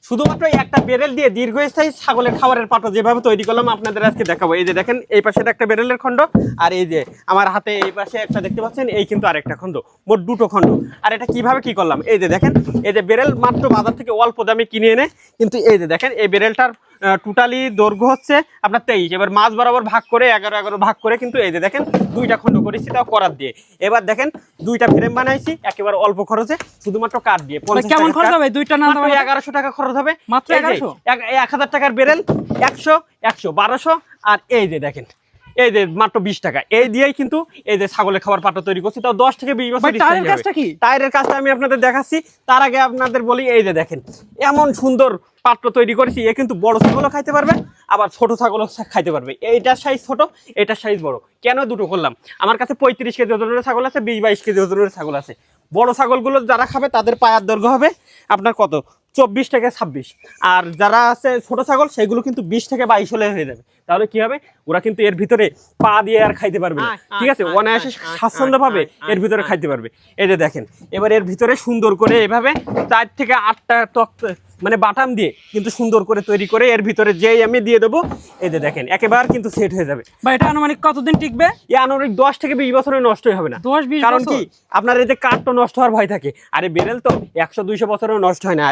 শুধুমাত্র একটা বেরেল দিয়ে দীর্ঘস্থায়ী ছাগলের খাবারের পাতা যেভাবে তৈরি করলাম আপনাদের আজকে দেখাবো। এই যে দেখেন এই পাশে একটা বেরেলের খণ্ড, আর এই যে আমার হাতে এই পাশে একটা দেখতে পাচ্ছেন, এই কিন্তু আরেকটা খণ্ড, মোট দুটো খণ্ড। আর এটা কিভাবে কি করলাম, এই যে দেখেন এই যে বেরেল মাত্র বাজার থেকে অল্প দামে কিনে এনে, কিন্তু এই যে দেখেন এই বেরেলটার টোটালি দৈর্ঘ্য হচ্ছে আপনার 23, এবার মাছ বরাবর ভাগ করে 11 ভাগ করে কিন্তু এই যে দেখেন দুইটা খণ্ড করেছি, তাও করার দিয়ে। এবার দেখেন দুইটা ফ্রেম বানাইছি একেবারে অল্প খরচে, শুধুমাত্র কাঠ দিয়ে। কেমন খরচ হবে দুইটা না? 1100 টাকা খরচ হবে মাত্র। 1100? 1000 টাকার বেরেল 100 100 1200, আর এই যে দেখেন এই যে মাত্র 20 টাকা, এই দিয়েই কিন্তু এই যে ছাগলের খাবার পাতা তৈরি করছি, তাও 10 থেকে 20 বছর। টায়ারের কাজটা কি? টায়ারের কাজটা আমি আপনাদের দেখাচ্ছি, তার আগে আপনাদের বলি এই যে দেখেন এমন সুন্দর পাত্র তৈরি করেছি, এ কিন্তু বড় ছাগলও খাইতে পারবে, আবার ছোট ছাগলও খাইতে পারবে। এইটার সাইজ ছোট, এটার সাইজ বড়। কেন দুটো করলাম, আমার কাছে 35 কেজি ওজনের ছাগল আছে, 20-22 কেজি ওজনের ছাগল আছে। বড় ছাগলগুলো যারা খাবে তাদের পায়ের দৈর্ঘ্য হবে আপনার কত 24 থেকে 26, আর যারা আছে ছোট ছাগল সেগুলো কিন্তু 20 থেকে 22 হলে হয়ে যাবে। তাহলে কি হবে, ওরা কিন্তু এর ভিতরে পা দিয়ে আর খাইতে পারবে না, ঠিক আছে, অনায়াসে স্বাচ্ছন্দ্য ভাবে এর ভিতরে খাইতে পারবে। এই যে দেখেন এবার এর ভিতরে সুন্দর করে এভাবে 4 থেকে 8টা মানে বাটাম দিয়ে কিন্তু সুন্দর করে তৈরি করে এর ভিতরে যেই আমি দিয়ে দেবো, এই যে দেখেন একেবারে কিন্তু সেট হয়ে যাবে। ভাই এটা আনুমানিক কতদিন টিকবে? এই আনুমানিক 10 থেকে 20 বছরে নষ্টই হবে না। 10-20 কারণ কি আপনার এই যে কাঠ তো নষ্ট হওয়ার ভয় থাকে, আর এই বেরেল তো 100-200 বছরেও নষ্ট হয় না। আর